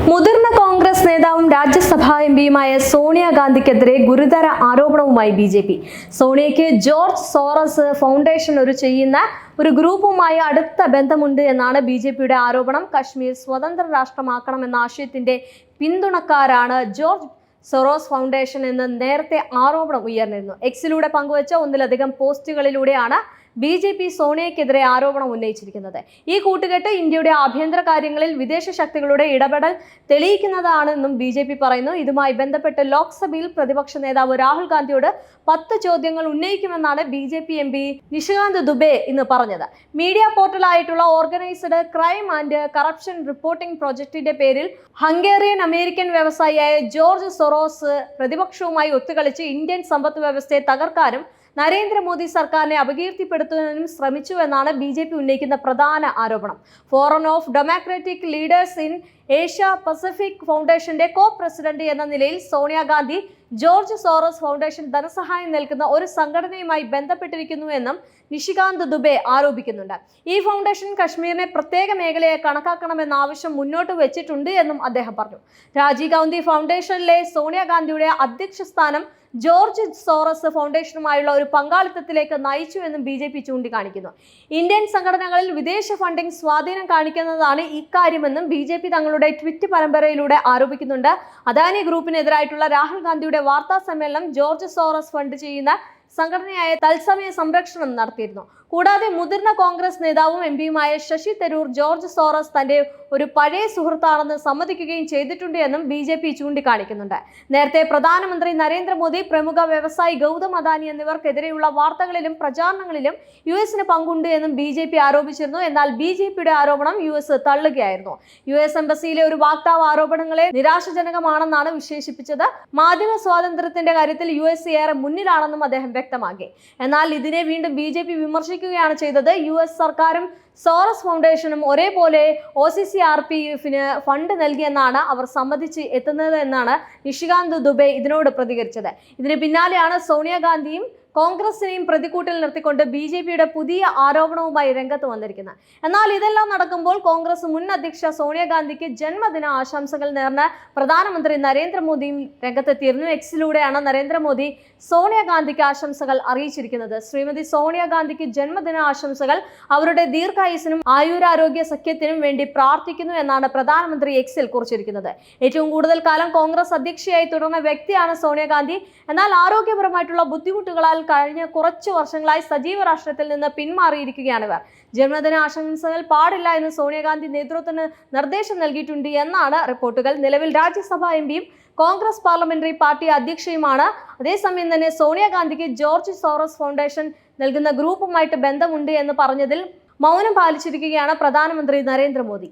മുതിർന്ന കോൺഗ്രസ് നേതാവും രാജ്യസഭാ എംപിയുമായ സോണിയാഗാന്ധിക്കെതിരെ ഗുരുതര ആരോപണവുമായി ബിജെപി. സോണിയയ്ക്ക് ജോർജ് സോറസ് ഫൗണ്ടേഷൻ ചെയ്യുന്ന ഒരു ഗ്രൂപ്പുമായി അടുത്ത ബന്ധമുണ്ട് എന്നാണ് ബിജെപിയുടെ ആരോപണം. കശ്മീർ സ്വതന്ത്ര രാഷ്ട്രമാക്കണമെന്ന ആശയത്തിന്റെ പിന്തുണക്കാരാണ് ജോർജ് സോറോസ് ഫൗണ്ടേഷൻ എന്ന് നേരത്തെ ആരോപണം ഉയർന്നിരുന്നു. എക്സിലൂടെ പങ്കുവച്ച ഒന്നിലധികം പോസ്റ്റുകളിലൂടെയാണ് ബിജെപി സോണിയയ്ക്കെതിരെ ആരോപണം ഉന്നയിച്ചിരിക്കുന്നത്. ഈ കൂട്ടുകെട്ട് ഇന്ത്യയുടെ ആഭ്യന്തര കാര്യങ്ങളിൽ വിദേശ ശക്തികളുടെ ഇടപെടൽ തെളിയിക്കുന്നതാണെന്നും ബിജെപി പറയുന്നു. ഇതുമായി ബന്ധപ്പെട്ട് ലോക്സഭയിൽ പ്രതിപക്ഷ നേതാവ് രാഹുൽ ഗാന്ധിയോട് 10 ചോദ്യങ്ങൾ ഉന്നയിക്കുമെന്നാണ് ബിജെപി എംപി നിഷികാന്ത് ദുബെ ഇന്ന് പറഞ്ഞത്. മീഡിയ പോർട്ടലായിട്ടുള്ള organized crime and corruption reporting പ്രോജക്ടിന്റെ പേരിൽ ഹംഗേറിയൻ അമേരിക്കൻ വ്യവസായിയായ ജോർജ് സോറോസ് പ്രതിപക്ഷവുമായി ഒത്തുകളിച്ച് ഇന്ത്യൻ സമ്പദ് വ്യവസ്ഥയെ തകർക്കാനും നരേന്ദ്രമോദി സർക്കാരിനെ അപകീർത്തിപ്പെടുത്താനും ശ്രമിച്ചു എന്നാണ് ബിജെപി ഉന്നയിക്കുന്ന പ്രധാന ആരോപണം. Forum of democratic leaders in Asia Pacific ഫൗണ്ടേഷന്റെ കോ പ്രസിഡന്റ് എന്ന നിലയിൽ സോണിയാഗാന്ധി ജോർജ് സോറസ് ഫൗണ്ടേഷൻ ധനസഹായം നൽകുന്ന ഒരു സംഘടനയുമായി ബന്ധപ്പെട്ടിരിക്കുന്നു എന്നും നിഷികാന്ത് ദുബെ ആരോപിക്കുന്നുണ്ട്. ഈ ഫൗണ്ടേഷൻ കശ്മീരിനെ പ്രത്യേക മേഖലയെ കണക്കാക്കണമെന്ന ആവശ്യം മുന്നോട്ട് വെച്ചിട്ടുണ്ട് എന്നും അദ്ദേഹം പറഞ്ഞു. രാജീവ് ഗാന്ധി ഫൗണ്ടേഷനിലെ സോണിയാഗാന്ധിയുടെ അധ്യക്ഷ സ്ഥാനം ജോർജ് സോറസ് ഫൗണ്ടേഷനുമായുള്ള ഒരു പങ്കാളിത്തത്തിലേക്ക് നയിച്ചു എന്നും ബിജെപി ചൂണ്ടിക്കാണിക്കുന്നു. ഇന്ത്യൻ സംഘടനകളിൽ വിദേശ ഫണ്ടിംഗ് സ്വാധീനം കാണിക്കുന്നതാണ് ഇക്കാര്യമെന്നും ബിജെപി തങ്ങളുടെ ട്വിറ്റ് പരമ്പരയിലൂടെ ആരോപിക്കുന്നുണ്ട്. അദാനി ഗ്രൂപ്പിനെതിരായിട്ടുള്ള രാഹുൽ ഗാന്ധിയുടെ വാർത്താ സമ്മേളനം ജോർജ് സോറസ് ഫണ്ട് ചെയ്യുന്ന സംഘടനയായ തത്സമയ സംരക്ഷണം നടത്തിയിരുന്നു. കൂടാതെ മുതിർന്ന കോൺഗ്രസ് നേതാവും എംപിയുമായ ശശി തരൂർ ജോർജ് സോറസ് തന്റെ ഒരു പഴയ സുഹൃത്താണെന്ന് സമ്മതിക്കുകയും ചെയ്തിട്ടുണ്ട് എന്നും ബിജെപി ചൂണ്ടിക്കാണിക്കുന്നുണ്ട്. നേരത്തെ പ്രധാനമന്ത്രി നരേന്ദ്രമോദി, പ്രമുഖ വ്യവസായി ഗൗതം അദാനി എന്നിവർക്കെതിരെയുള്ള വാർത്തകളിലും പ്രചാരണങ്ങളിലും യുഎസിന് പങ്കുണ്ട് എന്നും ബിജെപി ആരോപിച്ചിരുന്നു. എന്നാൽ ബിജെപിയുടെ ആരോപണം യുഎസ് തള്ളുകയായിരുന്നു. യുഎസ് എംബസിയിലെ ഒരു വക്താവ് ആരോപണങ്ങളെ നിരാശാജനകമാണെന്നാണ് വിശേഷിപ്പിച്ചത്. മാധ്യമ സ്വാതന്ത്ര്യത്തിന്റെ കാര്യത്തിൽ യുഎസ് ഏറെ മുന്നിലാണെന്നും അദ്ദേഹം വ്യക്തമാക്കി. എന്നാൽ ഇതിനെ വീണ്ടും ബിജെപി വിമർശിക്കുകയാണ് ചെയ്തത്. യുഎസ് സർക്കാരും സോറസ് ഫൗണ്ടേഷനും ഒരേപോലെ OCCRPFന് ഫണ്ട് നൽകിയെന്നാണ് അവർ സമ്മതിച്ച് എത്തുന്നത് എന്നാണ് നിഷികാന്ത് ദുബെ ഇതിനോട് പ്രതികരിച്ചത്. ഇതിന് പിന്നാലെയാണ് സോണിയാഗാന്ധിയും കോൺഗ്രസിനെയും പ്രതിക്കൂട്ടിൽ നിർത്തിക്കൊണ്ട് ബിജെപിയുടെ പുതിയ ആരോപണവുമായി രംഗത്ത് വന്നിരിക്കുന്നത്. എന്നാൽ ഇതെല്ലാം നടക്കുമ്പോൾ കോൺഗ്രസ് മുൻ അധ്യക്ഷ സോണിയാഗാന്ധിക്ക് ജന്മദിന ആശംസകൾ നേർന്ന പ്രധാനമന്ത്രി നരേന്ദ്രമോദിയും രംഗത്തെത്തിയിരുന്നു. എക്സിലൂടെയാണ് നരേന്ദ്രമോദി സോണിയാഗാന്ധിക്ക് ആശംസകൾ അറിയിച്ചിരിക്കുന്നത്. ശ്രീമതി സോണിയാഗാന്ധിക്ക് ജന്മദിന ആശംസകൾ, അവരുടെ ദീർഘായുസിനും ആയുരാരോഗ്യ സഖ്യത്തിനും വേണ്ടി പ്രാർത്ഥിക്കുന്നു എന്നാണ് പ്രധാനമന്ത്രി എക്സിൽ കുറിച്ചിരിക്കുന്നത്. ഏറ്റവും കൂടുതൽ കാലം കോൺഗ്രസ് അധ്യക്ഷയായി തുടർന്ന വ്യക്തിയാണ് സോണിയാഗാന്ധി. എന്നാൽ ആരോഗ്യപരമായിട്ടുള്ള ബുദ്ധിമുട്ടുകളാൽ കഴിഞ്ഞ കുറച്ചു വർഷങ്ങളായി സജീവ രാഷ്ട്രീയത്തിൽ നിന്ന് പിന്മാറിയിരിക്കുകയാണ് ഇവർ. ജന്മദിന ആശംസകൾ പാടില്ല എന്ന് സോണിയാഗാന്ധി നേതൃത്വത്തിന് നിർദ്ദേശം നൽകിയിട്ടുണ്ട് എന്നാണ് റിപ്പോർട്ടുകൾ. നിലവിൽ രാജ്യസഭാ എംപിയും കോൺഗ്രസ് പാർലമെന്ററി പാർട്ടി അധ്യക്ഷയുമാണ്. അതേസമയം തന്നെ സോണിയാഗാന്ധിക്ക് ജോർജ് സോറസ് ഫൗണ്ടേഷൻ നൽകുന്ന ഗ്രൂപ്പുമായിട്ട് ബന്ധമുണ്ട് എന്ന് പറഞ്ഞതിൽ മൗനം പാലിച്ചിരിക്കുകയാണ് പ്രധാനമന്ത്രി നരേന്ദ്രമോദി.